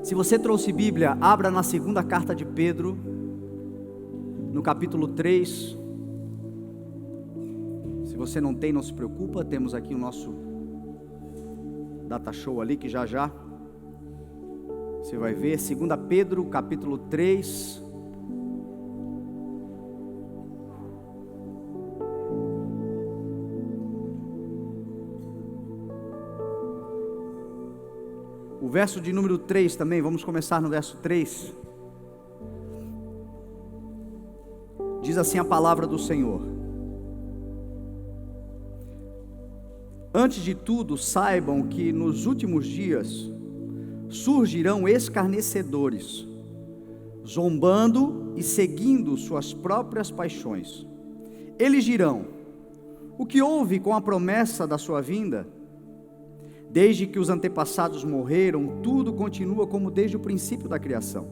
Se você trouxe Bíblia, abra na segunda carta de Pedro, no capítulo 3. Se você não tem, não se preocupa, temos aqui o nosso data show ali, que já você vai ver. 2 Pedro, capítulo 3. O verso de número 3 também, vamos começar no verso 3. Diz assim a palavra do Senhor: antes de tudo, saibam que nos últimos dias surgirão escarnecedores, zombando e seguindo suas próprias paixões. Eles dirão: o que houve com a promessa da sua vinda? Desde que os antepassados morreram, tudo continua como desde o princípio da criação.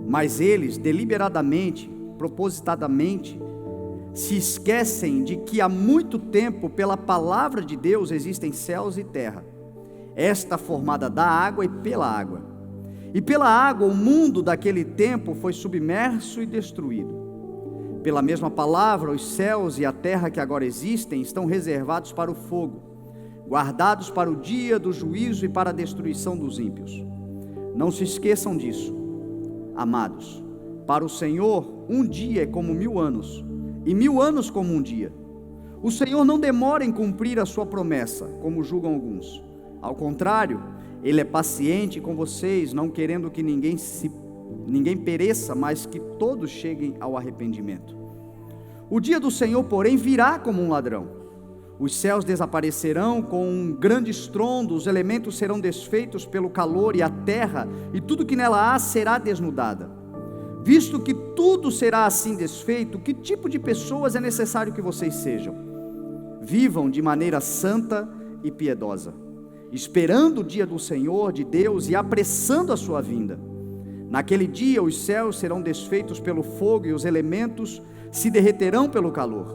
Mas eles, deliberadamente, propositadamente, se esquecem de que há muito tempo, pela palavra de Deus, existem céus e terra, esta formada da água e pela água. E pela água o mundo daquele tempo foi submerso e destruído. Pela mesma palavra, os céus e a terra que agora existem estão reservados para o fogo, guardados para o dia do juízo e para a destruição dos ímpios. Não se esqueçam disso, amados. Para o Senhor, um dia é como 1000 anos, e 1000 anos como um dia. O Senhor não demora em cumprir a sua promessa, como julgam alguns. Ao contrário, Ele é paciente com vocês, não querendo que ninguém pereça, mas que todos cheguem ao arrependimento. O dia do Senhor, porém, virá como um ladrão. Os céus desaparecerão com um grande estrondo, os elementos serão desfeitos pelo calor, e a terra e tudo que nela há será desnudada. Visto que tudo será assim desfeito, que tipo de pessoas é necessário que vocês sejam? Vivam de maneira santa e piedosa, esperando o dia do Senhor, de Deus, e apressando a sua vinda. Naquele dia os céus serão desfeitos pelo fogo e os elementos se derreterão pelo calor.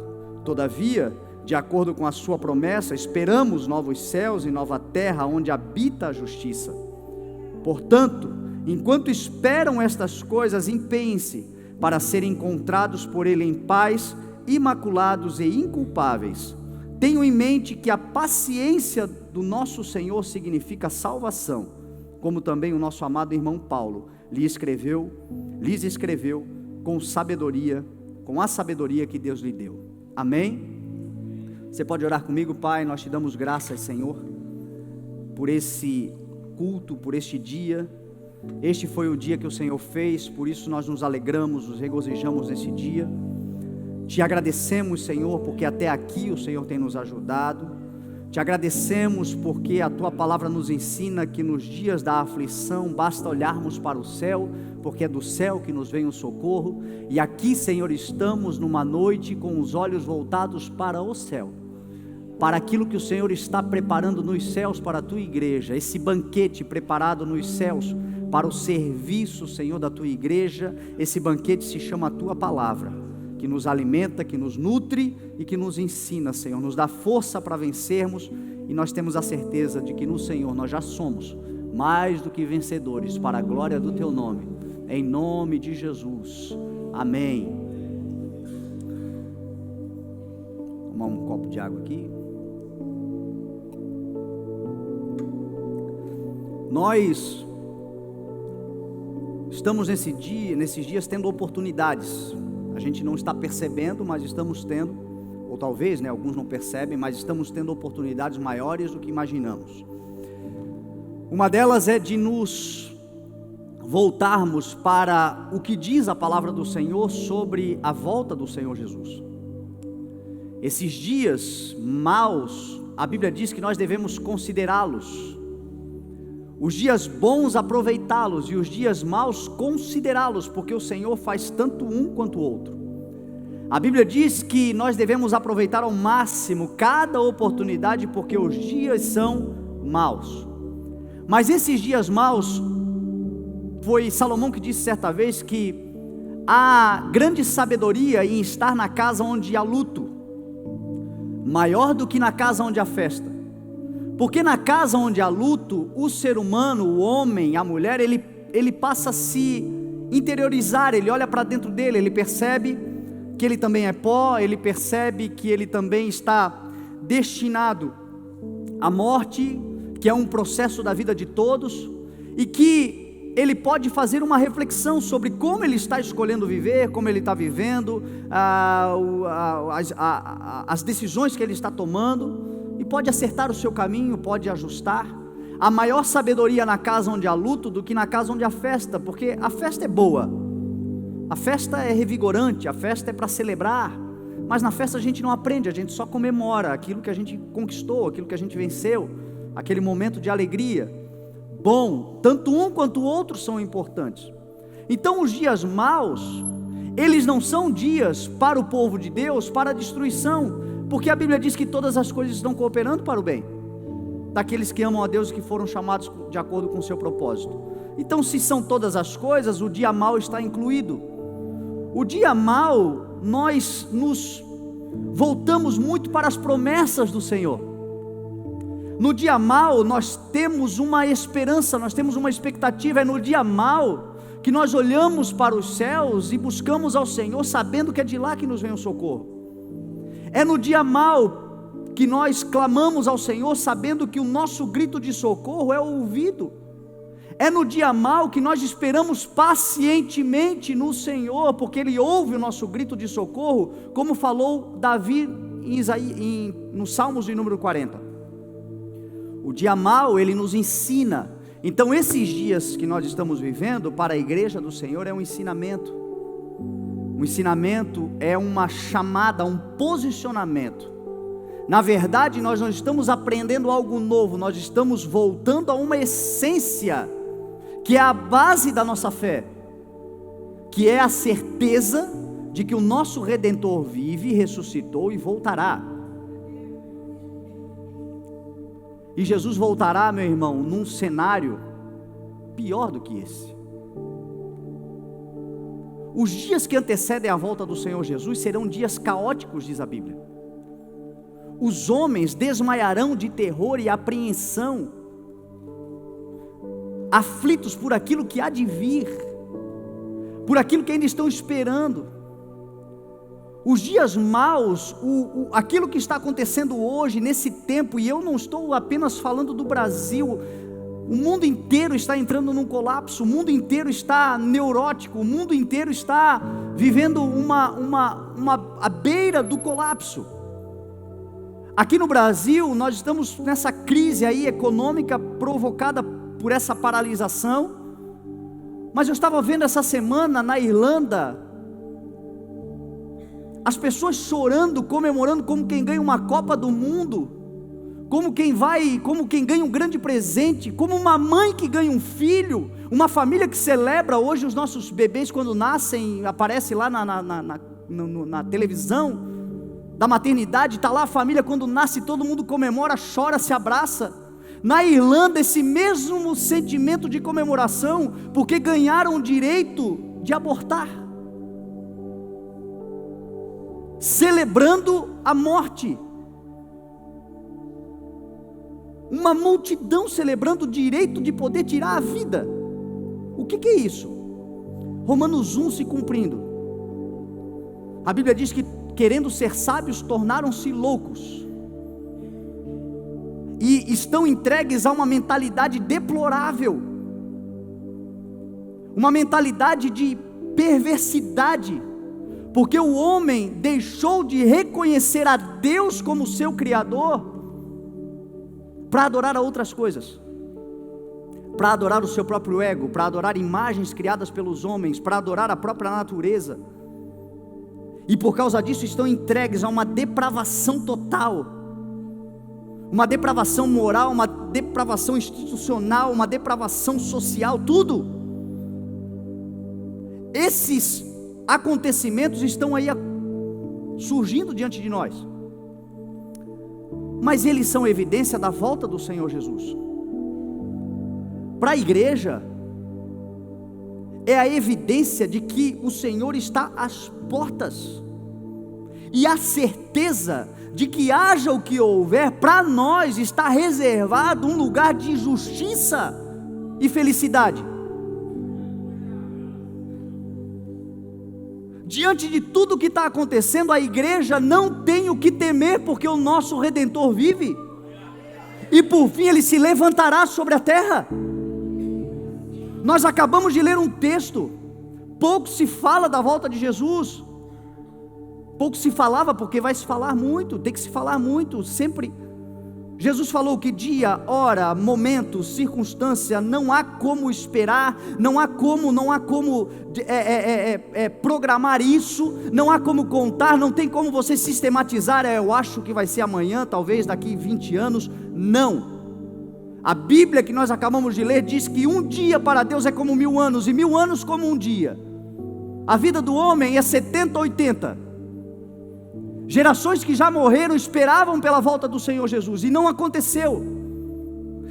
Todavia, de acordo com a sua promessa, esperamos novos céus e nova terra, onde habita a justiça. Portanto, enquanto esperam estas coisas, empenhem-se para serem encontrados por Ele em paz, imaculados e inculpáveis. Tenham em mente que a paciência do nosso Senhor significa salvação, como também o nosso amado irmão Paulo lhes escreveu com a sabedoria que Deus lhe deu. Amém? Você pode orar comigo? Pai, nós te damos graças, Senhor, por esse culto, por este dia. Este foi o dia que o Senhor fez, por isso nós nos alegramos, nos regozijamos nesse dia. Te agradecemos, Senhor, porque até aqui o Senhor tem nos ajudado. Te agradecemos porque a Tua palavra nos ensina que nos dias da aflição basta olharmos para o céu, porque é do céu que nos vem o socorro. E aqui, Senhor, estamos numa noite com os olhos voltados para o céu, para aquilo que o Senhor está preparando nos céus para a Tua igreja, esse banquete preparado nos céus para o serviço, Senhor, da Tua igreja. Esse banquete se chama a Tua palavra, que nos alimenta, que nos nutre e que nos ensina, Senhor, nos dá força para vencermos, e nós temos a certeza de que no Senhor nós já somos mais do que vencedores, para a glória do Teu nome, em nome de Jesus, amém. Vou tomar um copo de água aqui. Nós estamos nesses dias tendo oportunidades. A gente não está percebendo, mas estamos tendo, ou talvez, alguns não percebem, mas estamos tendo oportunidades maiores do que imaginamos. Uma delas é de nos voltarmos para o que diz a palavra do Senhor sobre a volta do Senhor Jesus. Esses dias maus, a Bíblia diz que nós devemos considerá-los. Os dias bons aproveitá-los, e os dias maus considerá-los, porque o Senhor faz tanto um quanto o outro. A Bíblia diz que nós devemos aproveitar ao máximo cada oportunidade, porque os dias são maus. Mas esses dias maus, foi Salomão que disse certa vez que há grande sabedoria em estar na casa onde há luto, maior do que na casa onde há festa. Porque na casa onde há luto, o ser humano, o homem, a mulher, ele passa a se interiorizar, ele olha para dentro dele, ele percebe que ele também é pó, ele percebe que ele também está destinado à morte, que é um processo da vida de todos, e que ele pode fazer uma reflexão sobre como ele está escolhendo viver, como ele está vivendo, as decisões que ele está tomando, e pode acertar o seu caminho, pode ajustar. Há maior sabedoria na casa onde há luto do que na casa onde há festa, porque a festa é boa, a festa é revigorante, a festa é para celebrar, mas na festa a gente não aprende, a gente só comemora aquilo que a gente conquistou, aquilo que a gente venceu, aquele momento de alegria. Bom, tanto um quanto o outro são importantes. Então os dias maus, eles não são dias para o povo de Deus, para a destruição, porque a Bíblia diz que todas as coisas estão cooperando para o bem daqueles que amam a Deus e que foram chamados de acordo com o seu propósito. Então, se são todas as coisas, o dia mau está incluído. O dia mau, nós nos voltamos muito para as promessas do Senhor. No dia mau, nós temos uma esperança, nós temos uma expectativa. É no dia mau que nós olhamos para os céus e buscamos ao Senhor, sabendo que é de lá que nos vem o socorro. É no dia mau que nós clamamos ao Senhor, sabendo que o nosso grito de socorro é ouvido. É no dia mau que nós esperamos pacientemente no Senhor, porque Ele ouve o nosso grito de socorro, como falou Davi no Salmos de número 40. O dia mau, ele nos ensina. Então esses dias que nós estamos vivendo, para a igreja do Senhor, é um ensinamento. O ensinamento é uma chamada, um posicionamento. Na verdade, nós não estamos aprendendo algo novo, nós estamos voltando a uma essência, que é a base da nossa fé, que é a certeza de que o nosso Redentor vive, ressuscitou e voltará. E Jesus voltará, meu irmão, num cenário pior do que esse. Os dias que antecedem a volta do Senhor Jesus serão dias caóticos, diz a Bíblia. Os homens desmaiarão de terror e apreensão, aflitos por aquilo que há de vir, por aquilo que ainda estão esperando. Os dias maus, aquilo que está acontecendo hoje, nesse tempo, e eu não estou apenas falando do Brasil, o mundo inteiro está entrando num colapso, o mundo inteiro está neurótico, o mundo inteiro está vivendo à beira do colapso. Aqui no Brasil, nós estamos nessa crise aí econômica provocada por essa paralisação, mas eu estava vendo essa semana na Irlanda, as pessoas chorando, comemorando como quem ganha uma Copa do Mundo, como quem ganha um grande presente, como uma mãe que ganha um filho, uma família que celebra. Hoje os nossos bebês quando nascem, aparece lá na televisão da maternidade, está lá a família quando nasce, todo mundo comemora, chora, se abraça. Na Irlanda esse mesmo sentimento de comemoração, porque ganharam o direito de abortar, celebrando a morte. Uma multidão celebrando o direito de poder tirar a vida. O que é isso? Romanos 1 se cumprindo. A Bíblia diz que, querendo ser sábios, tornaram-se loucos, e estão entregues a uma mentalidade deplorável, uma mentalidade de perversidade, porque o homem deixou de reconhecer a Deus como seu Criador, para adorar a outras coisas, para adorar o seu próprio ego, para adorar imagens criadas pelos homens, para adorar a própria natureza, e por causa disso estão entregues a uma depravação total, uma depravação moral, uma depravação institucional, uma depravação social, tudo. Esses acontecimentos estão aí surgindo diante de nós, mas eles são evidência da volta do Senhor Jesus. Para a igreja, é a evidência de que o Senhor está às portas, e a certeza de que haja o que houver, para nós está reservado um lugar de justiça e felicidade. Diante de tudo que está acontecendo, a igreja não tem o que temer, porque o nosso Redentor vive, e por fim Ele se levantará sobre a terra. Nós acabamos de ler um texto, pouco se fala da volta de Jesus, pouco se falava, porque vai se falar muito, tem que se falar muito, sempre. Jesus falou que dia, hora, momento, circunstância, não há como esperar, não há como programar isso, não há como contar, não tem como você sistematizar, eu acho que vai ser amanhã, talvez daqui 20 anos, não. A Bíblia que nós acabamos de ler diz que um dia para Deus é como 1000 anos, e 1000 anos como um dia. A vida do homem é 70, 80. Gerações que já morreram esperavam pela volta do Senhor Jesus, e não aconteceu.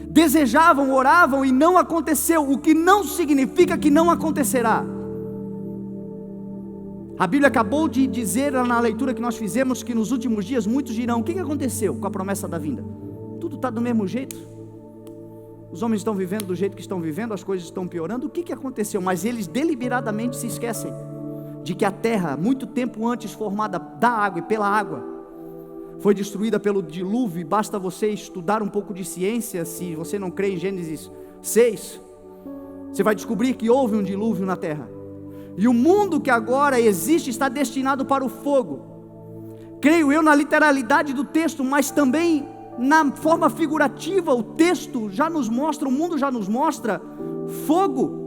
Desejavam, oravam, e não aconteceu, o que não significa que não acontecerá. A Bíblia acabou de dizer na leitura que nós fizemos, que nos últimos dias muitos dirão: o que aconteceu com a promessa da vinda? Tudo está do mesmo jeito, os homens estão vivendo do jeito que estão vivendo, as coisas estão piorando, o que aconteceu? Mas eles deliberadamente se esquecem de que a terra, muito tempo antes formada da água e pela água, foi destruída pelo dilúvio. Basta você estudar um pouco de ciência, se você não crê em Gênesis 6, você vai descobrir que houve um dilúvio na terra, e o mundo que agora existe está destinado para o fogo. Creio eu na literalidade do texto, mas também na forma figurativa. O texto já nos mostra, o mundo já nos mostra fogo.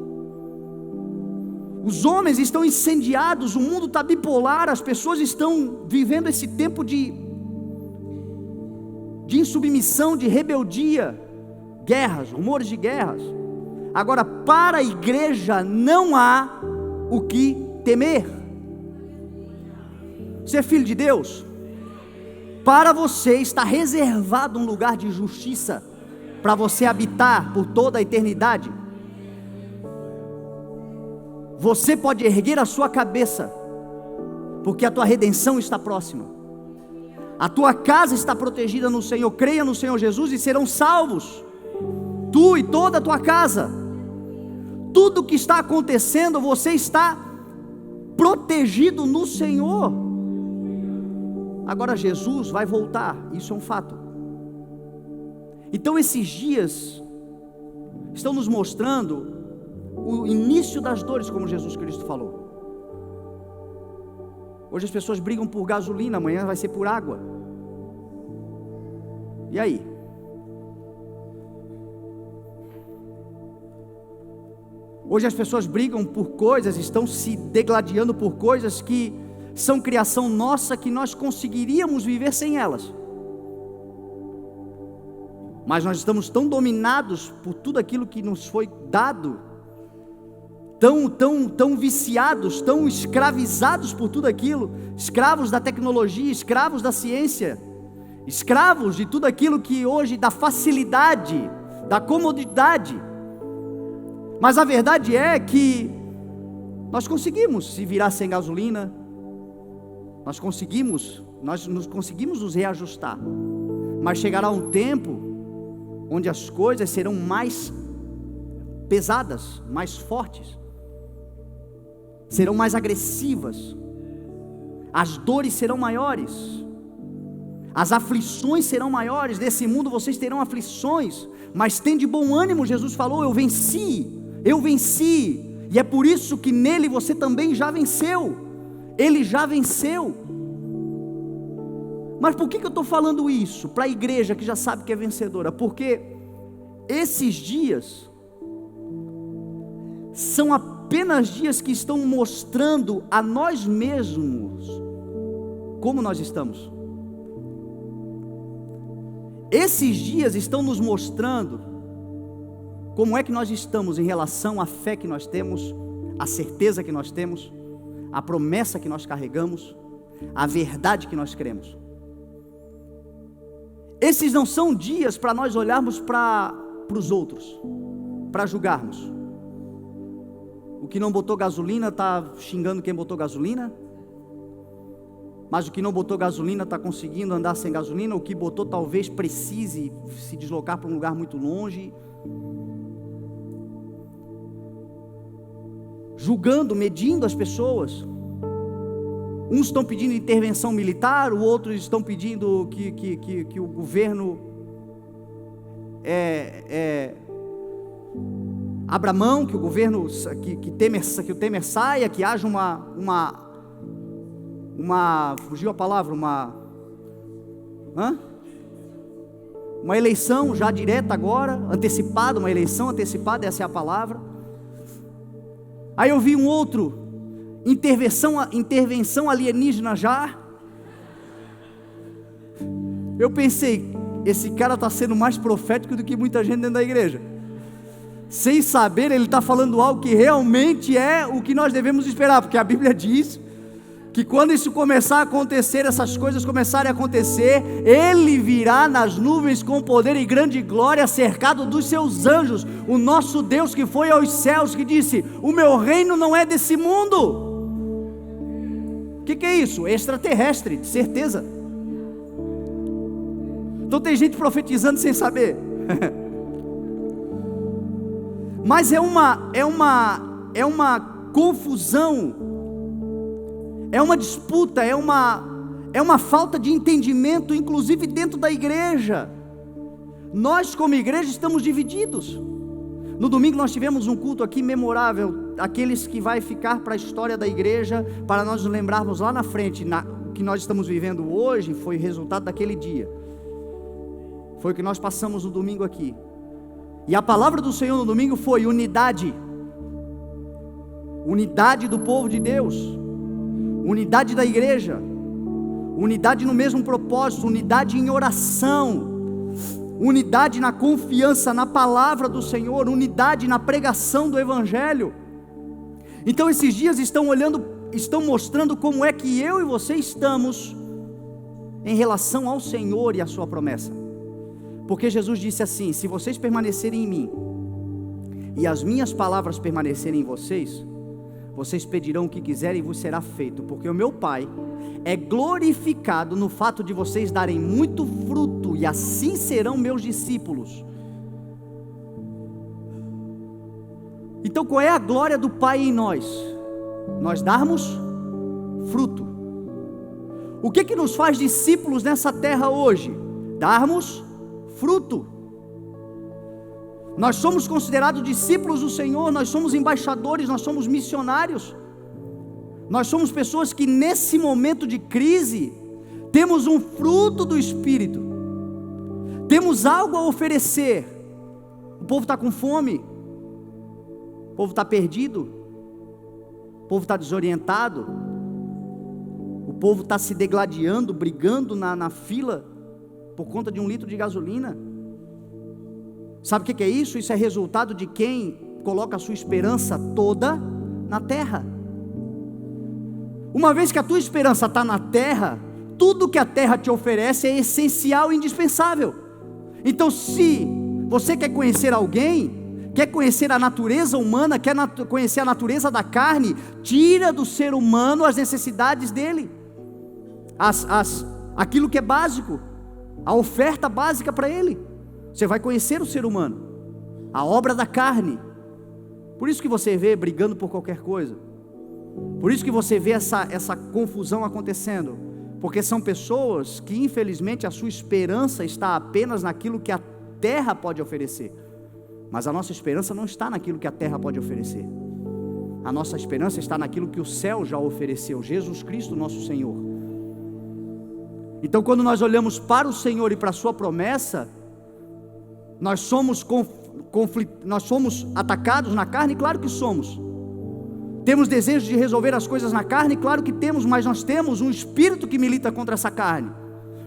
Os homens estão incendiados, o mundo está bipolar, as pessoas estão vivendo esse tempo de insubmissão, de rebeldia, guerras, rumores de guerras. Agora, para a igreja não há o que temer. Você é filho de Deus? Para você está reservado um lugar de justiça, para você habitar por toda a eternidade. Você pode erguer a sua cabeça, porque a tua redenção está próxima. A tua casa está protegida no Senhor. Creia no Senhor Jesus e serão salvos, tu e toda a tua casa. Tudo que está acontecendo, você está protegido no Senhor. Agora Jesus vai voltar, isso é um fato. Então esses dias estão nos mostrando o início das dores, como Jesus Cristo falou. Hoje as pessoas brigam por gasolina, amanhã vai ser por água. E aí? Hoje as pessoas brigam por coisas, estão se degladiando por coisas que são criação nossa, que nós conseguiríamos viver sem elas. Mas nós estamos tão dominados por tudo aquilo que nos foi dado, tão viciados, tão escravizados por tudo aquilo, escravos da tecnologia, escravos da ciência, escravos de tudo aquilo que hoje, da facilidade, da comodidade. Mas a verdade é que nós conseguimos se virar sem gasolina, nós conseguimos nos reajustar, mas chegará um tempo onde as coisas serão mais pesadas, mais fortes, serão mais agressivas, as dores serão maiores, as aflições serão maiores. Nesse mundo vocês terão aflições, mas tem de bom ânimo. Jesus falou: eu venci, e é por isso que nele você também já venceu. Ele já venceu. Mas por que eu estou falando isso para a igreja que já sabe que é vencedora? Porque esses dias são apenas dias que estão mostrando a nós mesmos como nós estamos. Esses dias estão nos mostrando como é que nós estamos em relação à fé que nós temos, à certeza que nós temos, à promessa que nós carregamos, à verdade que nós cremos. Esses não são dias para nós olharmos para os outros, para julgarmos. O que não botou gasolina está xingando quem botou gasolina, mas o que não botou gasolina está conseguindo andar sem gasolina, o que botou talvez precise se deslocar para um lugar muito longe. Julgando, medindo as pessoas. Uns estão pedindo intervenção militar, os outros estão pedindo que o governo abra mão, que o governo, que o Temer saia, que haja fugiu a palavra, uma eleição já direta agora, antecipada, uma eleição antecipada, essa é a palavra. Aí eu vi um outro, intervenção alienígena já. Eu pensei, esse cara está sendo mais profético do que muita gente dentro da igreja. Sem saber, ele está falando algo que realmente é o que nós devemos esperar, porque a Bíblia diz que quando isso começar a acontecer, essas coisas começarem a acontecer, Ele virá nas nuvens com poder e grande glória, cercado dos seus anjos, o nosso Deus que foi aos céus, que disse: o meu reino não é desse mundo. O que é isso? Extraterrestre, de certeza. Então tem gente profetizando sem saber. Mas é uma confusão, é uma disputa, é uma falta de entendimento, inclusive dentro da igreja. Nós como igreja estamos divididos. No domingo nós tivemos um culto aqui memorável, aqueles que vai ficar para a história da igreja, para nós nos lembrarmos lá na frente, o que nós estamos vivendo hoje foi resultado daquele dia, foi o que nós passamos no domingo aqui. E a palavra do Senhor no domingo foi unidade, unidade do povo de Deus, unidade da igreja, unidade no mesmo propósito, unidade em oração, unidade na confiança na palavra do Senhor, unidade na pregação do Evangelho. Então esses dias estão mostrando como é que eu e você estamos em relação ao Senhor e à sua promessa. Porque Jesus disse assim: se vocês permanecerem em mim, e as minhas palavras permanecerem em vocês, vocês pedirão o que quiserem e vos será feito, porque o meu Pai é glorificado no fato de vocês darem muito fruto, e assim serão meus discípulos. Então qual é a glória do Pai em nós? Nós darmos fruto. O que nos faz discípulos nessa terra hoje? Darmos fruto. Nós somos considerados discípulos do Senhor, nós somos embaixadores, nós somos missionários, nós somos pessoas que nesse momento de crise, temos um fruto do Espírito, temos algo a oferecer. O povo está com fome, o povo está perdido, o povo está desorientado, o povo está se degladiando, brigando na fila, por conta de 1 litro de gasolina. Sabe o que é isso? Isso é resultado de quem coloca a sua esperança toda na terra. Uma vez que a tua esperança está na terra, tudo que a terra te oferece é essencial e indispensável. Então se você quer conhecer alguém, quer conhecer a natureza humana, quer conhecer a natureza da carne, tira do ser humano as necessidades dele, aquilo que é básico, a oferta básica para ele. Você vai conhecer o ser humano, a obra da carne. Por isso que você vê brigando por qualquer coisa, por isso que você vê essa confusão acontecendo, porque são pessoas que infelizmente a sua esperança está apenas naquilo que a terra pode oferecer. Mas a nossa esperança não está naquilo que a terra pode oferecer, a nossa esperança está naquilo que o céu já ofereceu, Jesus Cristo nosso Senhor. Então quando nós olhamos para o Senhor e para a sua promessa, nós somos atacados na carne? Claro que somos. Temos desejo de resolver as coisas na carne? Claro que temos, mas nós temos um Espírito que milita contra essa carne,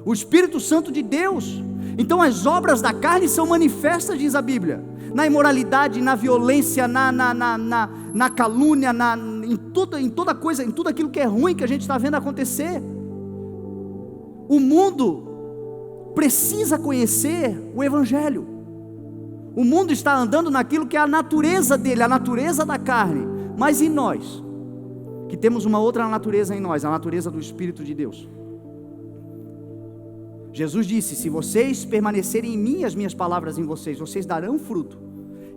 o Espírito Santo de Deus. Então as obras da carne são manifestas, diz a Bíblia, na imoralidade, na violência, na calúnia, em toda coisa, em tudo aquilo que é ruim que a gente está vendo acontecer. O mundo precisa conhecer o Evangelho. O mundo está andando naquilo que é a natureza dele, a natureza da carne. Mas e nós? que temos uma outra natureza em nós, a natureza do Espírito de Deus. Jesus disse: se vocês permanecerem em mim, as minhas palavras em vocês, vocês darão fruto.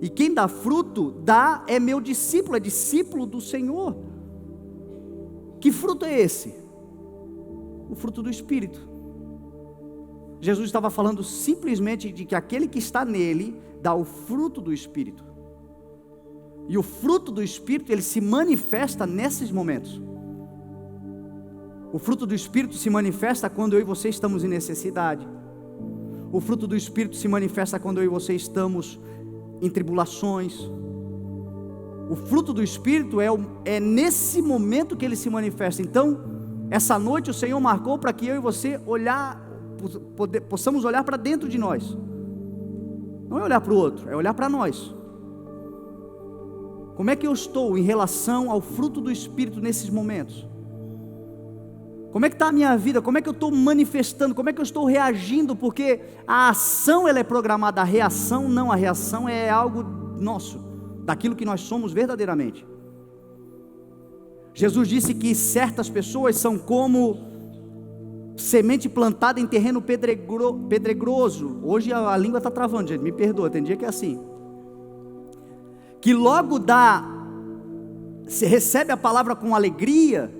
E quem dá fruto, é meu discípulo, é discípulo do Senhor. Que fruto é esse? O fruto do Espírito. Jesus estava falando simplesmente de que aquele que está nele dá o fruto do Espírito. E o fruto do Espírito, ele se manifesta nesses momentos. O fruto do Espírito se manifesta quando eu e você estamos em necessidade. O fruto do Espírito se manifesta quando eu e você estamos em tribulações. O fruto do Espírito é nesse momento que ele se manifesta. Então, essa noite o Senhor marcou para que eu e você possamos olhar para dentro de nós. Não é olhar para o outro, é olhar para nós. Como é que eu estou em relação ao fruto do Espírito nesses momentos? Como é que está a minha vida? Como é que eu estou manifestando? Como é que eu estou reagindo? Porque a ação ela é programada, a reação não. A reação é algo nosso, daquilo que nós somos verdadeiramente. Jesus disse que certas pessoas são como semente plantada em terreno pedregoso. Hoje a língua está travando, gente, me perdoa, tem dia que é assim. Que logo se recebe a palavra com alegria,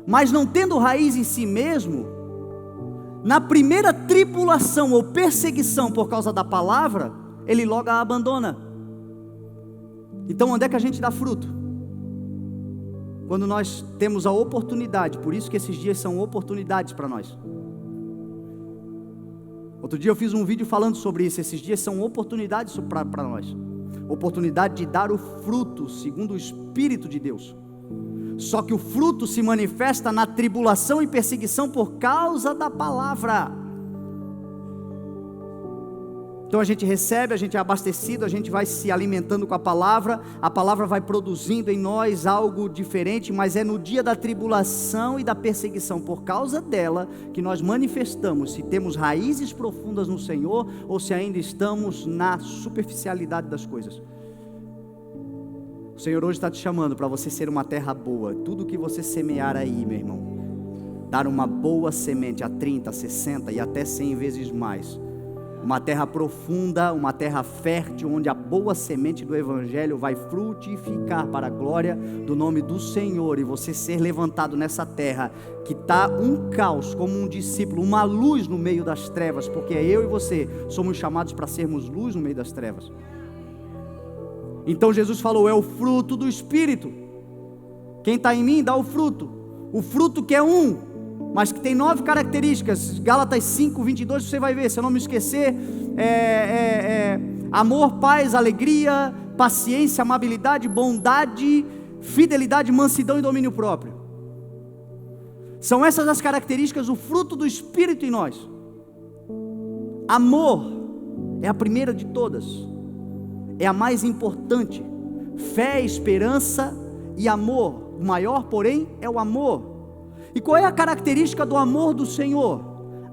mas não tendo raiz em si mesmo, na primeira tribulação ou perseguição por causa da palavra, ele logo a abandona. Então onde é que a gente dá fruto? Quando nós temos a oportunidade. Por isso que esses dias são oportunidades para nós. Outro dia eu fiz um vídeo falando sobre isso. Esses dias são oportunidades para nós. Oportunidade de dar o fruto segundo o Espírito de Deus. Só que o fruto se manifesta na tribulação e perseguição por causa da palavra. Então a gente recebe, a gente é abastecido, a gente vai se alimentando com a palavra vai produzindo em nós algo diferente, mas é no dia da tribulação e da perseguição, por causa dela, que nós manifestamos se temos raízes profundas no Senhor, ou se ainda estamos na superficialidade das coisas. O Senhor hoje está te chamando para você ser uma terra boa. Tudo que você semear aí, meu irmão, dar uma boa semente a 30, 60 e até 100 vezes mais. Uma terra profunda, uma terra fértil, onde a boa semente do Evangelho vai frutificar para a glória do nome do Senhor, e você ser levantado nessa terra, que está um caos, como um discípulo, uma luz no meio das trevas, porque eu e você somos chamados para sermos luz no meio das trevas. Então Jesus falou, é o fruto do Espírito. Quem está em mim dá o fruto que é mas que tem 9 características. Gálatas 5, 22, você vai ver, se eu não me esquecer, amor, paz, alegria, paciência, amabilidade, bondade, fidelidade, mansidão e domínio próprio. São essas as características do fruto do Espírito em nós. Amor é a primeira de todas, é a mais importante. Fé, esperança e amor. O maior, porém, é o amor. E qual é a característica do amor do Senhor?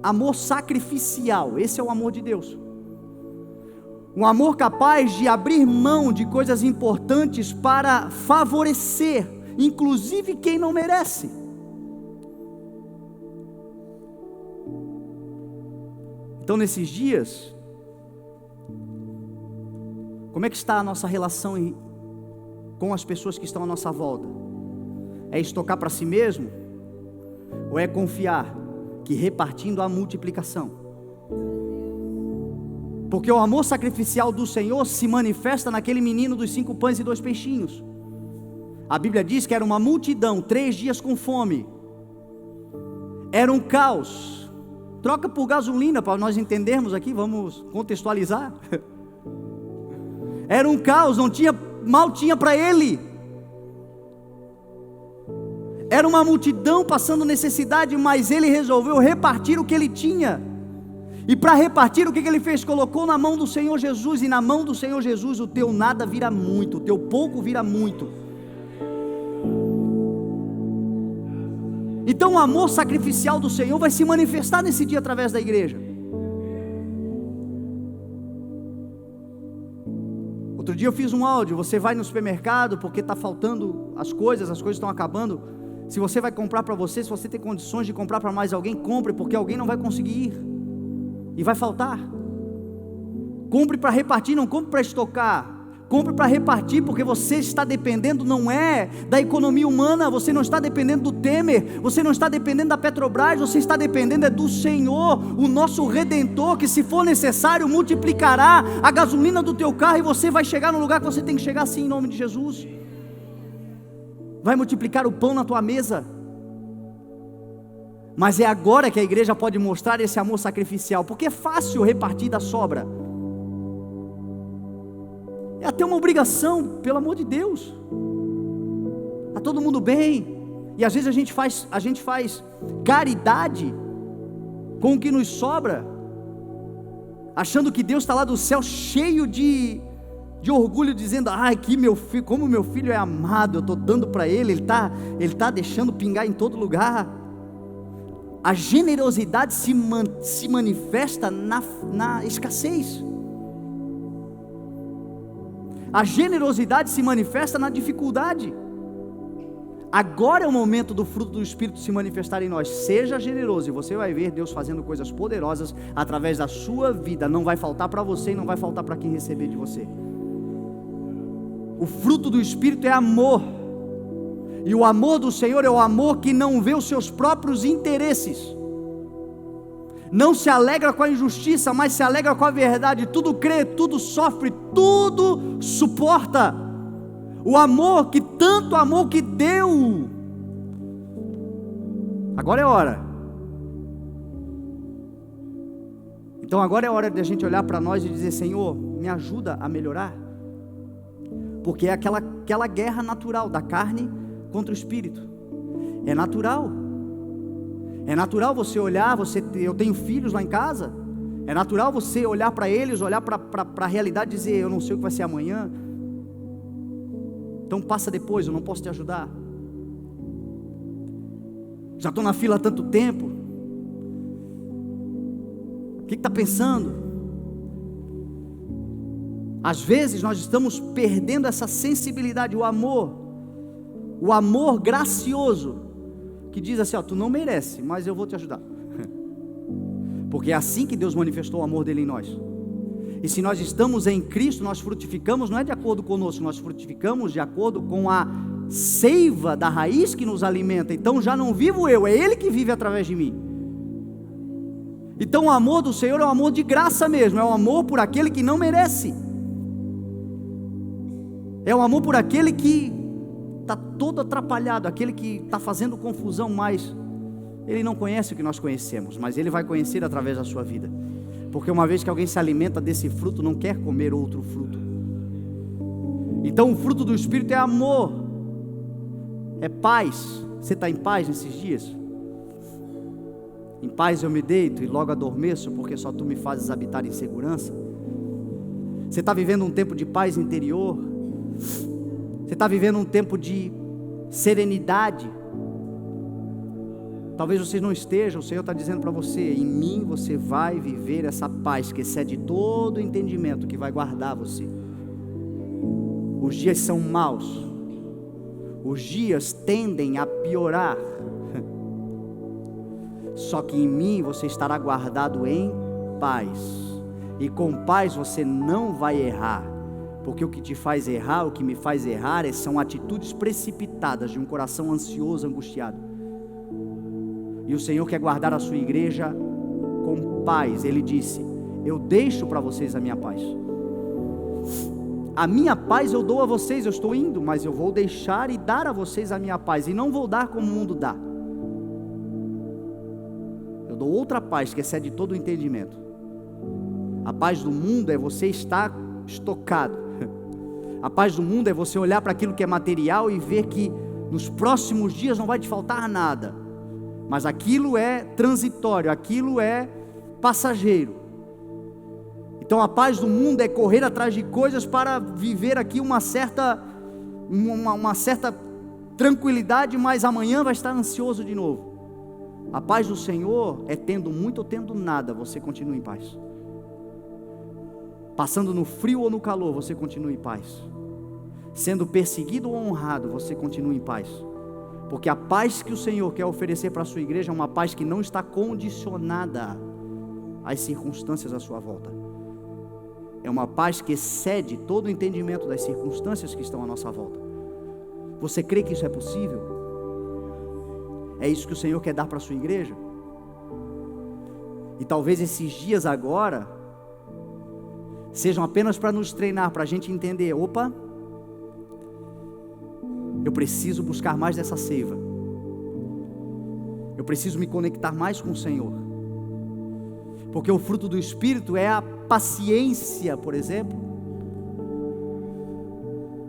Amor sacrificial. Esse é o amor de Deus. Um amor capaz de abrir mão de coisas importantes para favorecer, inclusive quem não merece. Então nesses dias, como é que está a nossa relação com as pessoas que estão à nossa volta? É estocar para si mesmo? Ou é confiar que repartindo a multiplicação? Porque o amor sacrificial do Senhor se manifesta naquele menino dos 5 pães e 2 peixinhos. A Bíblia diz que era uma multidão, 3 dias com fome. Era um caos. Troca por gasolina para nós entendermos aqui, vamos contextualizar. Era um caos, mal tinha para ele. Era uma multidão passando necessidade, mas ele resolveu repartir o que ele tinha. E para repartir, o que ele fez? Colocou na mão do Senhor Jesus, e na mão do Senhor Jesus o teu nada vira muito, o teu pouco vira muito. Então o amor sacrificial do Senhor vai se manifestar nesse dia através da igreja. Outro dia eu fiz um áudio, você vai no supermercado porque está faltando as coisas estão acabando. Se você vai comprar para você, se você tem condições de comprar para mais alguém, compre, porque alguém não vai conseguir ir, e vai faltar. Compre para repartir, não compre para estocar. Compre para repartir, porque você está dependendo, não é da economia humana, você não está dependendo do Temer, você não está dependendo da Petrobras, você está dependendo do Senhor, o nosso Redentor, que se for necessário, multiplicará a gasolina do teu carro, e você vai chegar no lugar que você tem que chegar, sim, em nome de Jesus. Vai multiplicar o pão na tua mesa. Mas é agora que a igreja pode mostrar esse amor sacrificial, porque é fácil repartir da sobra. É até uma obrigação, pelo amor de Deus. Está todo mundo bem. E às vezes a gente faz caridade com o que nos sobra, achando que Deus está lá do céu cheio de orgulho, dizendo: ai, que meu filho, como meu filho é amado, eu estou dando para ele está deixando pingar em todo lugar. A generosidade se manifesta na escassez. A generosidade se manifesta na dificuldade. Agora é o momento do fruto do Espírito se manifestar em nós. Seja generoso e você vai ver Deus fazendo coisas poderosas através da sua vida. Não vai faltar para você e não vai faltar para quem receber de você. O fruto do Espírito é amor. E o amor do Senhor é o amor que não vê os seus próprios interesses. Não se alegra com a injustiça, mas se alegra com a verdade. Tudo crê, tudo sofre, tudo suporta. O amor que tanto amou que deu. Agora é hora. Então agora é hora de a gente olhar para nós e dizer: Senhor, me ajuda a melhorar. Porque é aquela guerra natural da carne contra o espírito. É natural. É natural você olhar, eu tenho filhos lá em casa, é natural você olhar para eles, olhar para a realidade e dizer: eu não sei o que vai ser amanhã, então passa depois, eu não posso te ajudar. Já estou na fila há tanto tempo, o que está pensando? Às vezes nós estamos perdendo essa sensibilidade, o amor gracioso, que diz assim: ó, tu não merece, mas eu vou te ajudar. Porque é assim que Deus manifestou o amor dele em nós. E se nós estamos em Cristo, nós frutificamos, não é de acordo conosco, nós frutificamos de acordo com a seiva da raiz que nos alimenta. Então já não vivo eu, é Ele que vive através de mim. Então o amor do Senhor é um amor de graça mesmo, é um amor por aquele que não merece. É um amor por aquele que está todo atrapalhado, aquele que está fazendo confusão, mas ele não conhece o que nós conhecemos, mas ele vai conhecer através da sua vida, porque uma vez que alguém se alimenta desse fruto, não quer comer outro fruto. Então o fruto do Espírito é amor, é paz. Você está em paz nesses dias? Em paz eu me deito e logo adormeço, porque só tu me fazes habitar em segurança. Você está vivendo um tempo de paz interior? Você está vivendo um tempo de serenidade? Talvez você não esteja. O Senhor está dizendo para você: em mim você vai viver essa paz que excede todo entendimento, que vai guardar você. Os dias são maus, os dias tendem a piorar, só que em mim você estará guardado em paz, e com paz você não vai errar. Porque o que te faz errar, o que me faz errar, são atitudes precipitadas de um coração ansioso, angustiado. E o Senhor quer guardar a sua igreja com paz. Ele disse: eu deixo para vocês a minha paz. A minha paz eu dou a vocês, eu estou indo, mas eu vou deixar e dar a vocês a minha paz. E não vou dar como o mundo dá. Eu dou outra paz que excede todo o entendimento. A paz do mundo é você estar estocado. A paz do mundo é você olhar para aquilo que é material e ver que nos próximos dias não vai te faltar nada, mas aquilo é transitório, aquilo é passageiro. Então a paz do mundo é correr atrás de coisas para viver aqui uma certa tranquilidade, mas amanhã vai estar ansioso de novo. A paz do Senhor é tendo muito ou tendo nada, você continua em paz. Passando no frio ou no calor, você continua em paz. Sendo perseguido ou honrado, você continua em paz. Porque a paz que o Senhor quer oferecer para a sua igreja é uma paz que não está condicionada às circunstâncias à sua volta. É uma paz que excede todo o entendimento das circunstâncias que estão à nossa volta. Você crê que isso é possível? É isso que o Senhor quer dar para a sua igreja? E talvez esses dias agora sejam apenas para nos treinar, para a gente entender: opa, eu preciso buscar mais dessa seiva, eu preciso me conectar mais com o Senhor, porque o fruto do Espírito é a paciência, por exemplo.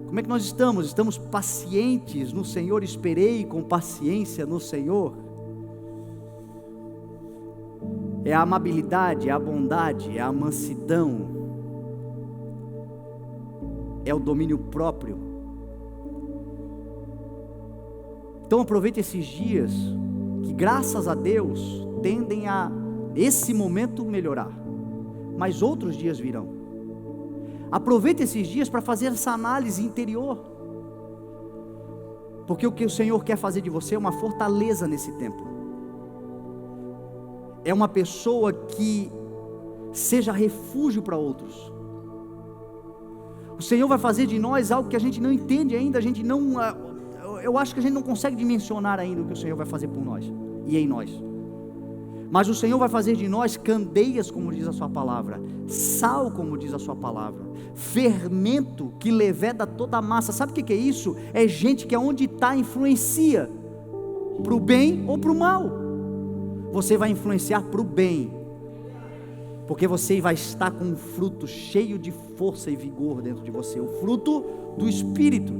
Como é que nós estamos? Estamos pacientes no Senhor? Esperei com paciência no Senhor. É a amabilidade, é a bondade, é a mansidão, é o domínio próprio. Então aproveite esses dias, que graças a Deus tendem a esse momento melhorar, mas outros dias virão. Aproveite esses dias para fazer essa análise interior, porque o que o Senhor quer fazer de você é uma fortaleza nesse tempo, é uma pessoa que seja refúgio para outros. O Senhor vai fazer de nós algo que a gente não entende ainda, eu acho que a gente não consegue dimensionar ainda o que o Senhor vai fazer por nós e em nós. Mas o Senhor vai fazer de nós candeias, como diz a sua palavra, sal, como diz a sua palavra, fermento que leveda toda a massa. Sabe o que é isso? É gente que aonde está influencia, para o bem ou para o mal. Você vai influenciar para o bem, porque você vai estar com um fruto cheio de força e vigor dentro de você, o fruto do Espírito.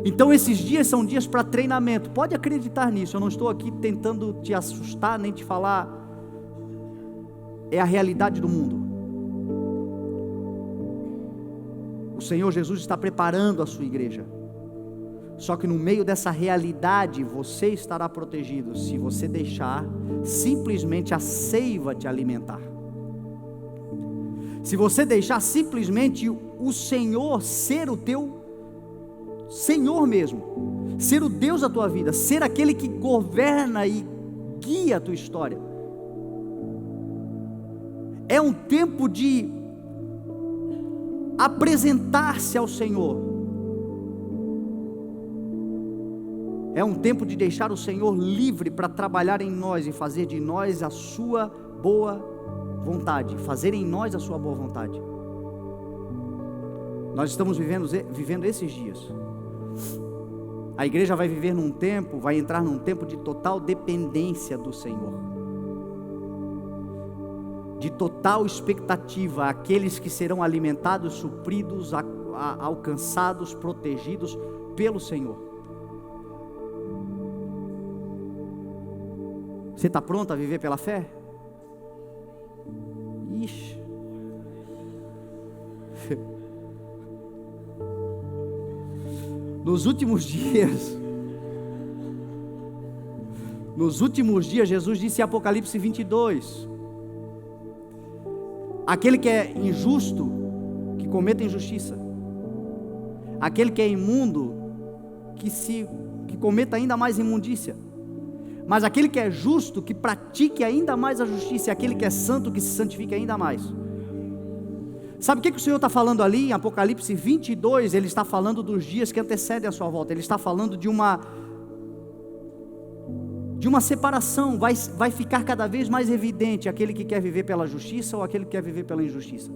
Então esses dias são dias para treinamento, pode acreditar nisso. Eu não estou aqui tentando te assustar, nem te falar, é a realidade do mundo. O Senhor Jesus está preparando a sua igreja, só que no meio dessa realidade, você estará protegido, se você deixar simplesmente a seiva te alimentar. Se você deixar simplesmente o Senhor ser o teu Senhor mesmo, ser o Deus da tua vida, ser aquele que governa e guia a tua história. É um tempo de apresentar-se ao Senhor, é um tempo de deixar o Senhor livre para trabalhar em nós e fazer de nós a sua boa vontade, fazer em nós a sua boa vontade. Nós estamos vivendo esses dias. A igreja vai viver num tempo, vai entrar num tempo de total dependência do Senhor, de total expectativa, aqueles que serão alimentados, supridos, alcançados, protegidos pelo Senhor. Você está pronto a viver pela fé? Ixi. Nos últimos dias, Jesus disse em Apocalipse 22, aquele que é injusto, que cometa injustiça, aquele que é imundo, que cometa ainda mais imundícia, mas aquele que é justo, que pratique ainda mais a justiça, e aquele que é santo, que se santifique ainda mais. Sabe o que o Senhor está falando ali em Apocalipse 22? Ele está falando dos dias que antecedem a sua volta. Ele está falando de uma separação. Vai ficar cada vez mais evidente aquele que quer viver pela justiça ou aquele que quer viver pela injustiça,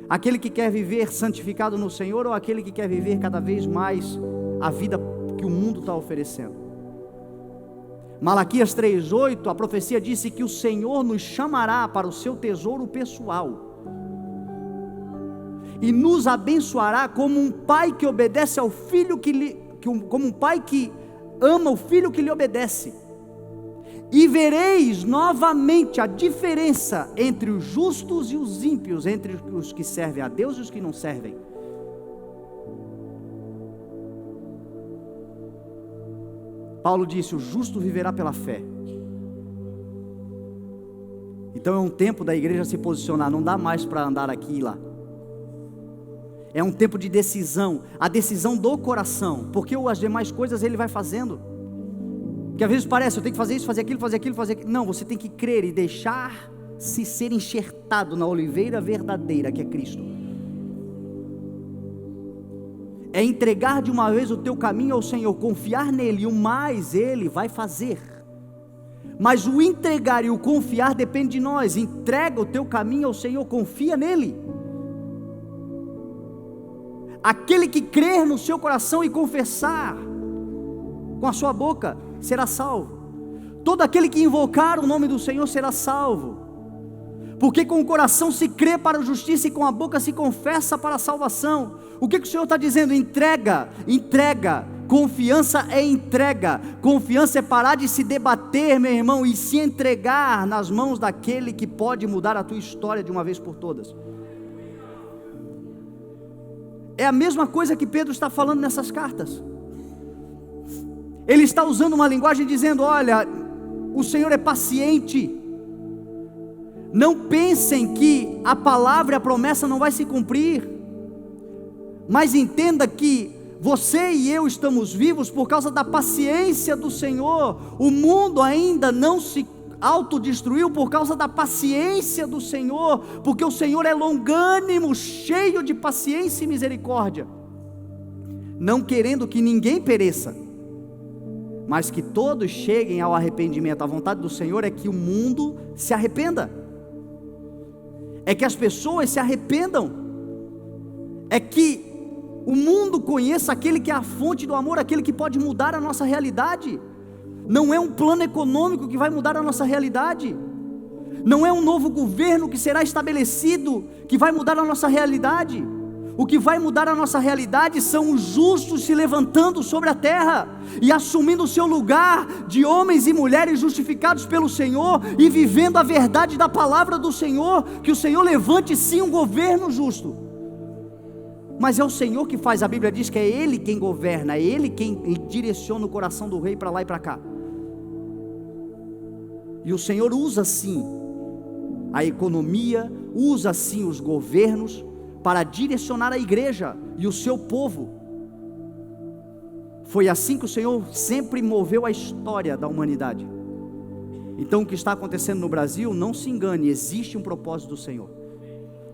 aquele que quer viver santificado no Senhor ou aquele que quer viver cada vez mais a vida que o mundo está oferecendo. Malaquias 3:8, a profecia disse que o Senhor nos chamará para o seu tesouro pessoal e nos abençoará como um pai que obedece ao filho como um pai que ama o filho que lhe obedece. E vereis novamente a diferença entre os justos e os ímpios, entre os que servem a Deus e os que não servem. Paulo disse: o justo viverá pela fé. Então é um tempo da igreja se posicionar, não dá mais para andar aqui e lá. É um tempo de decisão, a decisão do coração, porque as demais coisas ele vai fazendo. Porque às vezes parece, eu tenho que fazer isso, fazer aquilo, fazer aquilo, fazer aquilo. Não, você tem que crer e deixar-se ser enxertado na oliveira verdadeira que é Cristo. É entregar de uma vez o teu caminho ao Senhor, confiar nele, e o mais ele vai fazer. Mas o entregar e o confiar depende de nós. Entrega o teu caminho ao Senhor, confia nele. Aquele que crer no seu coração e confessar com a sua boca será salvo. Todo aquele que invocar o nome do Senhor será salvo. Porque com o coração se crê para a justiça e com a boca se confessa para a salvação. O que o Senhor está dizendo? Entrega, entrega. Confiança é entrega. Confiança é parar de se debater, meu irmão, e se entregar nas mãos daquele que pode mudar a tua história de uma vez por todas. É a mesma coisa que Pedro está falando nessas cartas. Ele está usando uma linguagem dizendo: olha, o Senhor é paciente. Não pensem que a palavra e a promessa não vai se cumprir, mas entenda que você e eu estamos vivos por causa da paciência do Senhor. O mundo ainda não se autodestruiu por causa da paciência do Senhor, porque o Senhor é longânimo, cheio de paciência e misericórdia, não querendo que ninguém pereça, mas que todos cheguem ao arrependimento. A vontade do Senhor é que o mundo se arrependa, é que as pessoas se arrependam, é que o mundo conheça aquele que é a fonte do amor, aquele que pode mudar a nossa realidade. Não é um plano econômico que vai mudar a nossa realidade, não é um novo governo que será estabelecido que vai mudar a nossa realidade. O que vai mudar a nossa realidade são os justos se levantando sobre a terra e assumindo o seu lugar de homens e mulheres justificados pelo Senhor e vivendo a verdade da palavra do Senhor. Que o Senhor levante sim um governo justo, mas é o Senhor que faz. A Bíblia diz que é Ele quem governa, é Ele quem direciona o coração do rei para lá e para cá. E o Senhor usa sim a economia, usa sim os governos para direcionar a igreja e o seu povo. Foi assim que o Senhor sempre moveu a história da humanidade. Então o que está acontecendo no Brasil, não se engane, existe um propósito do Senhor.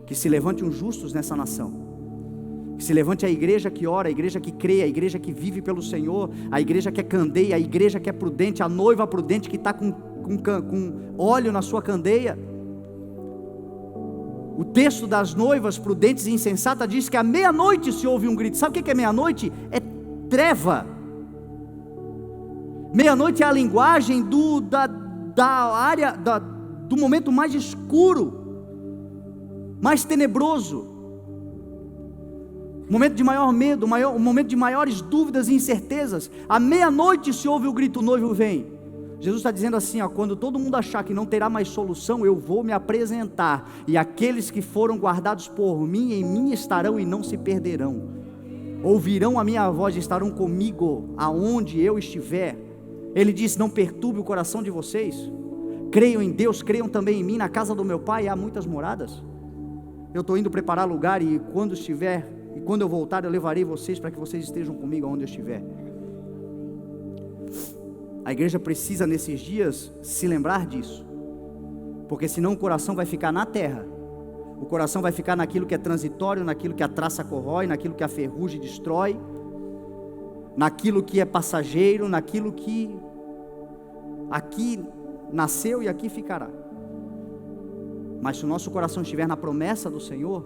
Que se levante uns justos nessa nação, que se levante a igreja que ora, a igreja que crê, a igreja que vive pelo Senhor, a igreja que é candeia, a igreja que é prudente, a noiva prudente que está com óleo na sua candeia. O texto das noivas prudentes e insensatas diz que à meia-noite se ouve um grito. Sabe o que é meia-noite? É treva. Meia-noite é a linguagem da área, do momento mais escuro, mais tenebroso, momento de maior medo, um momento de maiores dúvidas e incertezas. À meia-noite se ouve o grito: o noivo vem. Jesus está dizendo assim, ó: quando todo mundo achar que não terá mais solução, eu vou me apresentar, e aqueles que foram guardados por mim, em mim estarão e não se perderão, ouvirão a minha voz e estarão comigo aonde eu estiver. Ele disse: não perturbe o coração de vocês, creiam em Deus, creiam também em mim. Na casa do meu pai há muitas moradas, eu estou indo preparar lugar, e quando eu voltar eu levarei vocês para que vocês estejam comigo aonde eu estiver. A igreja precisa nesses dias se lembrar disso, porque senão o coração vai ficar na terra, o coração vai ficar naquilo que é transitório, naquilo que a traça corrói, naquilo que a ferrugem destrói, naquilo que é passageiro, naquilo que aqui nasceu e aqui ficará. Mas se o nosso coração estiver na promessa do Senhor,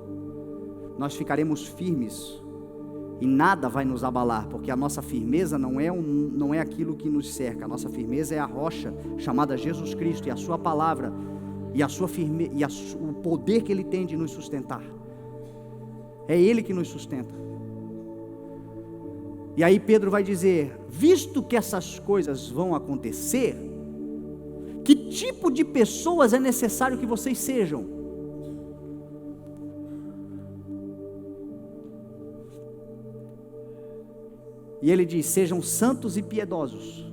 nós ficaremos firmes e nada vai nos abalar, porque a nossa firmeza não é aquilo que nos cerca. A nossa firmeza é a rocha chamada Jesus Cristo, e a sua palavra, e a sua firmeza, e o poder que Ele tem de nos sustentar. É Ele que nos sustenta. E aí Pedro vai dizer: visto que essas coisas vão acontecer, que tipo de pessoas é necessário que vocês sejam? E ele diz: sejam santos e piedosos,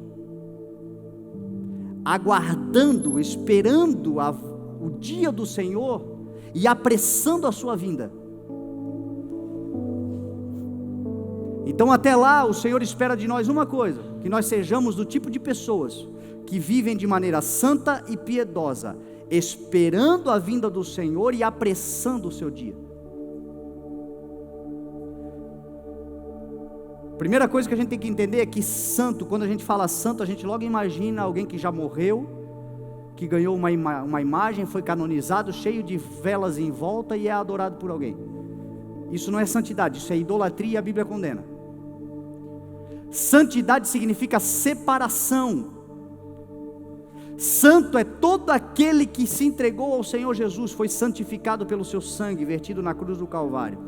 aguardando, esperando o dia do Senhor e apressando a sua vinda. Então até lá o Senhor espera de nós uma coisa: que nós sejamos do tipo de pessoas que vivem de maneira santa e piedosa, esperando a vinda do Senhor e apressando o seu dia. Primeira coisa que a gente tem que entender é que santo, quando a gente fala santo, a gente logo imagina alguém que já morreu, que ganhou uma imagem, foi canonizado, cheio de velas em volta e é adorado por alguém. Isso não é santidade, isso é idolatria e a Bíblia condena. Santidade significa separação. Santo é todo aquele que se entregou ao Senhor Jesus, foi santificado pelo seu sangue vertido na cruz do Calvário.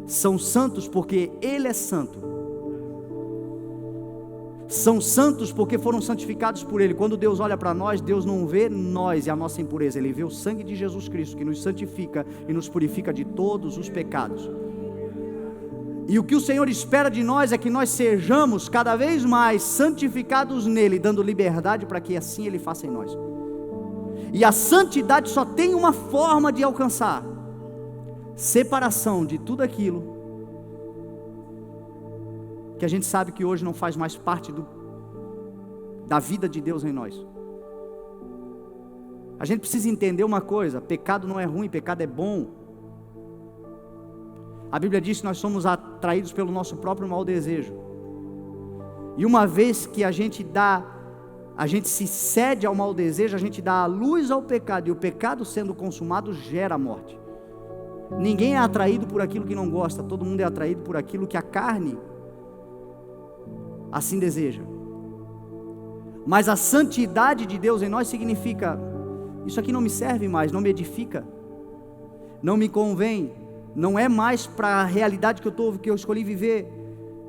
São santos porque Ele é santo. São santos porque foram santificados por Ele. Quando Deus olha para nós, Deus não vê nós e a nossa impureza, Ele vê o sangue de Jesus Cristo, que nos santifica e nos purifica de todos os pecados. E o que o Senhor espera de nós é que nós sejamos cada vez mais santificados nele, dando liberdade para que assim Ele faça em nós. E a santidade só tem uma forma de alcançar: separação de tudo aquilo que a gente sabe que hoje não faz mais parte da vida de Deus em nós. A gente precisa entender uma coisa: pecado não é ruim, pecado é bom. A Bíblia diz que nós somos atraídos pelo nosso próprio mau desejo. E uma vez que a gente se cede ao mau desejo, a gente dá a luz ao pecado, e o pecado sendo consumado gera morte. Ninguém é atraído por aquilo que não gosta, todo mundo é atraído por aquilo que a carne assim deseja. Mas a santidade de Deus em nós significa: isso aqui não me serve mais, não me edifica, não me convém, não é mais para a realidade que eu escolhi viver.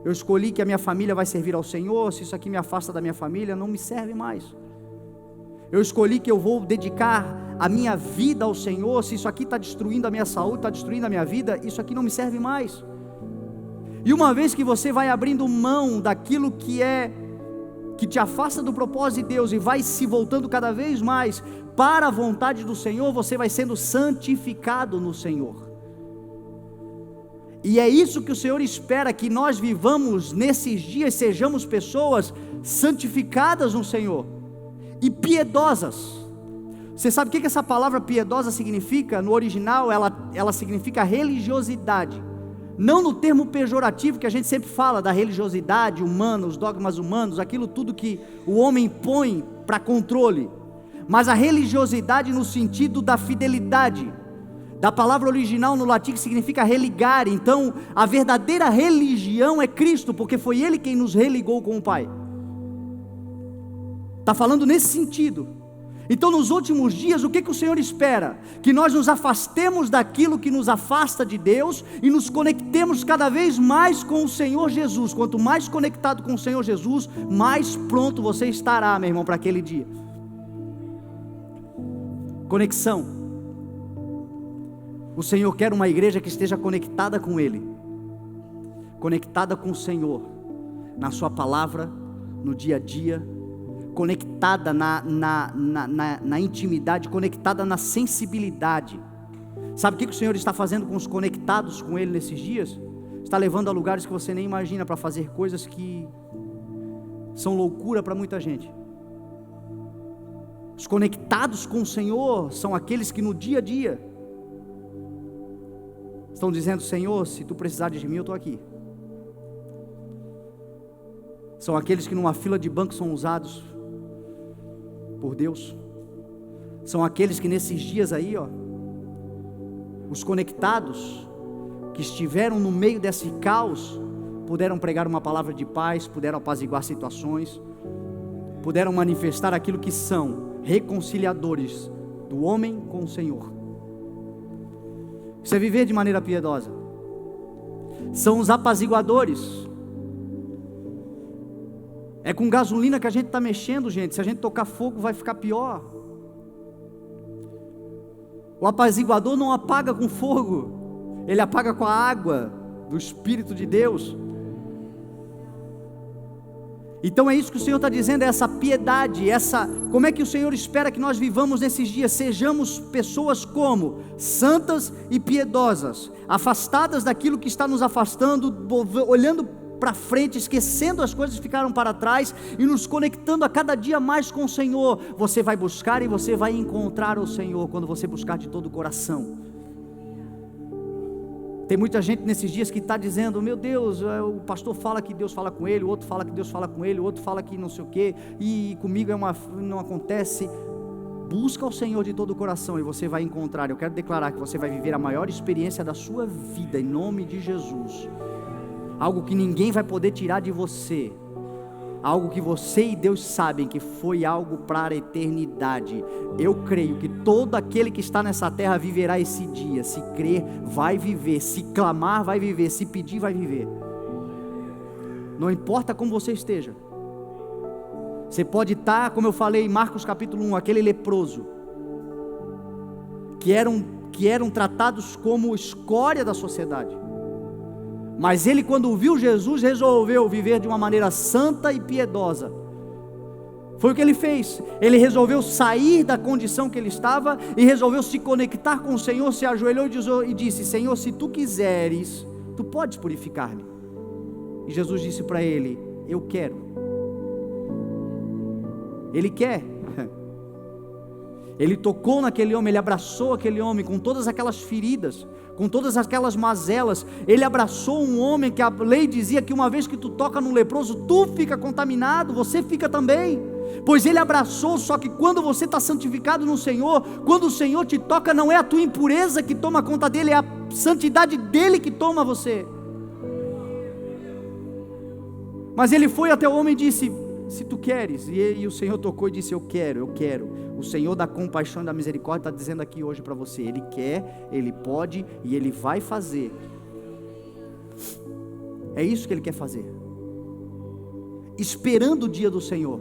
Eu escolhi que a minha família vai servir ao Senhor, se isso aqui me afasta da minha família, não me serve mais. Eu escolhi que eu vou dedicar a minha vida ao Senhor, se isso aqui está destruindo a minha saúde, está destruindo a minha vida, isso aqui não me serve mais. E uma vez que você vai abrindo mão daquilo que te afasta do propósito de Deus e vai se voltando cada vez mais para a vontade do Senhor, você vai sendo santificado no Senhor. E é isso que o Senhor espera, que nós vivamos nesses dias, sejamos pessoas santificadas no Senhor e piedosas. Você sabe o que essa palavra piedosa significa? No original ela significa religiosidade, não no termo pejorativo que a gente sempre fala da religiosidade humana, os dogmas humanos, aquilo tudo que o homem põe para controle, mas a religiosidade no sentido da fidelidade, da palavra original no latim que significa religare. Então a verdadeira religião é Cristo, porque foi Ele quem nos religou com o Pai. Está falando nesse sentido. Então nos últimos dias o que o Senhor espera? Que nós nos afastemos daquilo que nos afasta de Deus e nos conectemos cada vez mais com o Senhor Jesus. Quanto mais conectado com o Senhor Jesus, mais pronto você estará, meu irmão, para aquele dia. Conexão. O Senhor quer uma igreja que esteja conectada com Ele, conectada com o Senhor, na sua palavra, no dia a dia, conectada na intimidade, conectada na sensibilidade. Sabe o que o Senhor está fazendo com os conectados com Ele nesses dias? Está levando a lugares que você nem imagina, para fazer coisas que são loucura para muita gente. Os conectados com o Senhor são aqueles que no dia a dia estão dizendo: Senhor, se Tu precisares de mim, eu estou aqui. São aqueles que numa fila de banco são usados por Deus. São aqueles que nesses dias aí, os conectados, que estiveram no meio desse caos, puderam pregar uma palavra de paz, puderam apaziguar situações, puderam manifestar aquilo que são reconciliadores do homem com o Senhor. Isso é viver de maneira piedosa. São os apaziguadores. É com gasolina que a gente está mexendo, gente. Se a gente tocar fogo, vai ficar pior. O apaziguador não apaga com fogo, ele apaga com a água do Espírito de Deus. Então é isso que o Senhor está dizendo, é essa piedade, como é que o Senhor espera que nós vivamos nesses dias? Sejamos pessoas como? Santas e piedosas, afastadas daquilo que está nos afastando, olhando para frente, esquecendo as coisas que ficaram para trás e nos conectando a cada dia mais com o Senhor. Você vai buscar e você vai encontrar o Senhor quando você buscar de todo o coração. Tem muita gente nesses dias que está dizendo: meu Deus, o pastor fala que Deus fala com ele, o outro fala que Deus fala com ele, o outro fala que não sei o que, e comigo não acontece. Busca o Senhor de todo o coração e você vai encontrar. Eu quero declarar que você vai viver a maior experiência da sua vida, em nome de Jesus. Algo que ninguém vai poder tirar de você, algo que você e Deus sabem que foi algo para a eternidade. Eu creio que todo aquele que está nessa terra viverá esse dia. Se crer, vai viver. Se clamar, vai viver. Se pedir, vai viver. Não importa como você esteja. Você pode estar, como eu falei em Marcos capítulo 1, aquele leproso, que eram tratados como escória da sociedade. Mas ele, quando viu Jesus, resolveu viver de uma maneira santa e piedosa. Foi o que ele fez. Ele resolveu sair da condição que ele estava e resolveu se conectar com o Senhor, se ajoelhou e disse: Senhor, se tu quiseres, tu podes purificar-me. E Jesus disse para ele: eu quero. Ele quer. Ele tocou naquele homem, ele abraçou aquele homem com todas aquelas feridas, com todas aquelas mazelas. Ele abraçou um homem que a lei dizia que uma vez que tu toca num leproso, tu fica contaminado, você fica também. Pois ele abraçou, só que quando você está santificado no Senhor, quando o Senhor te toca, não é a tua impureza que toma conta dele, é a santidade dele que toma você. Mas ele foi até o homem e disse: se tu queres, e o Senhor tocou e disse: eu quero. O Senhor da compaixão e da misericórdia está dizendo aqui hoje para você: Ele quer, Ele pode e Ele vai fazer. É isso que Ele quer fazer, esperando o dia do Senhor.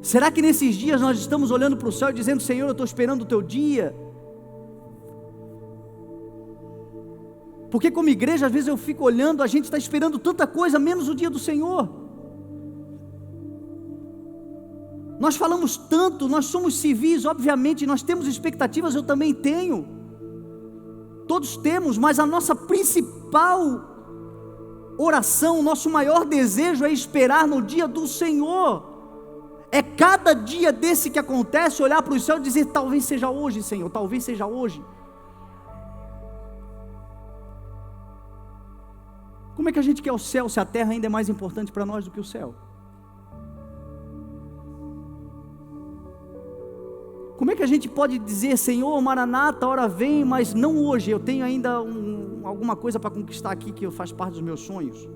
Será que nesses dias nós estamos olhando para o céu e dizendo: Senhor, eu estou esperando o teu dia? Porque como igreja, às vezes eu fico olhando, a gente está esperando tanta coisa, menos o dia do Senhor. Nós falamos tanto, nós somos civis, obviamente, nós temos expectativas, eu também tenho. Todos temos, mas a nossa principal oração, o nosso maior desejo é esperar no dia do Senhor. É cada dia desse que acontece, olhar para o céu e dizer: talvez seja hoje, Senhor, talvez seja hoje. Como é que a gente quer o céu, se a terra ainda é mais importante para nós do que o céu? Como é que a gente pode dizer: Senhor, Maranata, a hora vem, mas não hoje, eu tenho ainda alguma coisa para conquistar aqui que faz parte dos meus sonhos?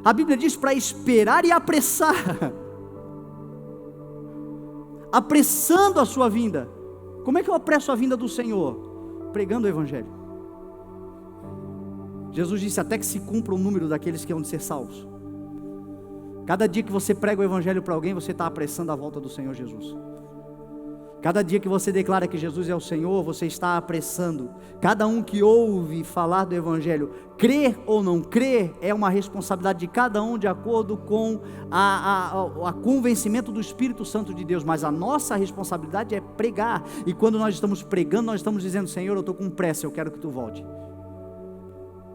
A Bíblia diz para esperar e apressar, apressando a sua vinda. Como é que eu apresso a vinda do Senhor? Pregando o Evangelho. Jesus disse: até que se cumpra o número daqueles que hão de ser salvos. Cada dia que você prega o Evangelho para alguém, você está apressando a volta do Senhor Jesus. Cada dia que você declara que Jesus é o Senhor, você está apressando. Cada um que ouve falar do Evangelho, crer ou não crer, é uma responsabilidade de cada um, de acordo com a convencimento do Espírito Santo de Deus. Mas a nossa responsabilidade é pregar. E quando nós estamos pregando, nós estamos dizendo: Senhor, eu estou com pressa, eu quero que tu volte,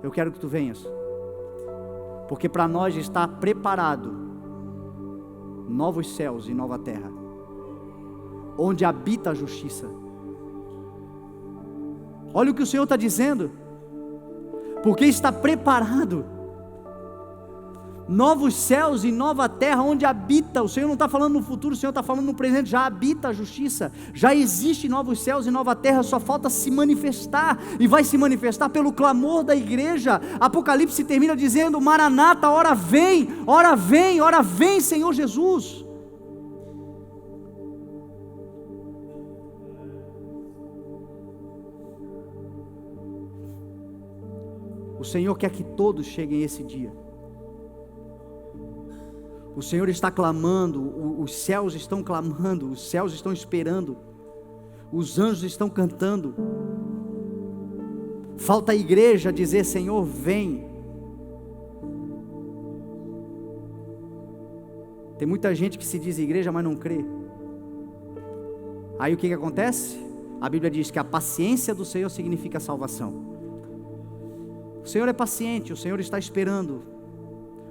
eu quero que tu venhas. Porque para nós está preparado novos céus e nova terra, onde habita a justiça. Olha o que o Senhor está dizendo: porque está preparado novos céus e nova terra, onde habita. O Senhor não está falando no futuro, o Senhor está falando no presente. Já habita a justiça, já existe novos céus e nova terra, só falta se manifestar, e vai se manifestar pelo clamor da igreja. Apocalipse termina dizendo: Maranata, hora vem, hora vem, hora vem, Senhor Jesus. O Senhor quer que todos cheguem a esse dia. O Senhor está clamando, os céus estão clamando, os céus estão esperando, os anjos estão cantando. Falta a igreja dizer: Senhor, vem. Tem muita gente que se diz igreja, mas não crê. Aí o que acontece? A Bíblia diz que a paciência do Senhor significa salvação. O Senhor é paciente, o Senhor está esperando.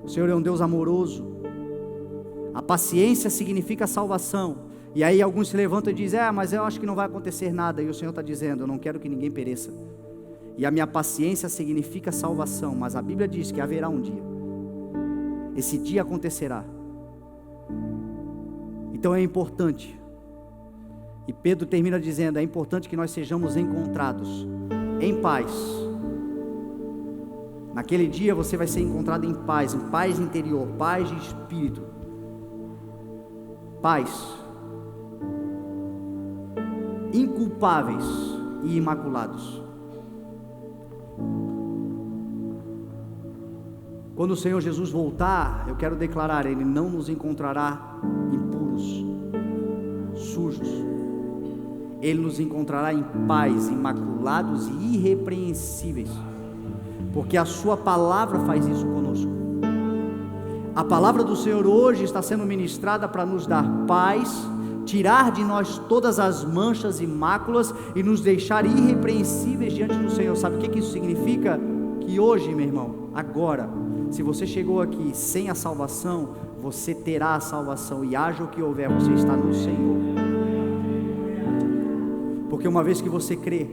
O Senhor é um Deus amoroso. A paciência significa salvação. E aí alguns se levantam e dizem, mas eu acho que não vai acontecer nada. E o Senhor está dizendo, eu não quero que ninguém pereça. E a minha paciência significa salvação. Mas a Bíblia diz que haverá um dia. Esse dia acontecerá. Então é importante. E Pedro termina dizendo, é importante que nós sejamos encontrados em paz. Naquele dia você vai ser encontrado em paz interior, paz de espírito. Paz. Inculpáveis e imaculados. Quando o Senhor Jesus voltar, eu quero declarar, Ele não nos encontrará impuros, sujos. Ele nos encontrará em paz, imaculados e irrepreensíveis, porque a sua palavra faz isso conosco. A palavra do Senhor hoje está sendo ministrada para nos dar paz, tirar de nós todas as manchas e máculas e nos deixar irrepreensíveis diante do Senhor. Sabe o que isso significa? Que hoje, meu irmão, agora, se você chegou aqui sem a salvação, você terá a salvação, e haja o que houver, você está no Senhor. Porque uma vez que você crê,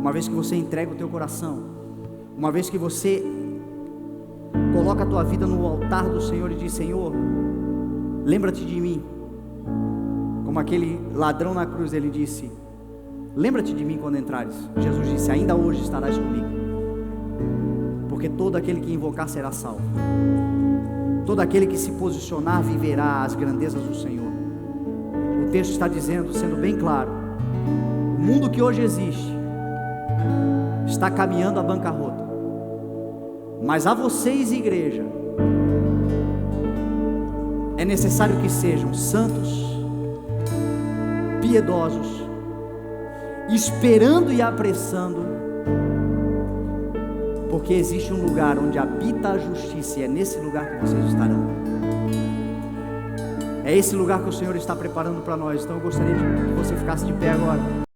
uma vez que você entrega o teu coração, uma vez que você coloca a tua vida no altar do Senhor e diz, Senhor, lembra-te de mim. Como aquele ladrão na cruz, ele disse, lembra-te de mim quando entrares. Jesus disse, ainda hoje estarás comigo. Porque todo aquele que invocar será salvo. Todo aquele que se posicionar viverá as grandezas do Senhor. O texto está dizendo, sendo bem claro, o mundo que hoje existe está caminhando à bancarrota. Mas a vocês, igreja, é necessário que sejam santos, piedosos, esperando e apressando, porque existe um lugar onde habita a justiça, e é nesse lugar que vocês estarão. É esse lugar que o Senhor está preparando para nós. Então eu gostaria que você ficasse de pé agora.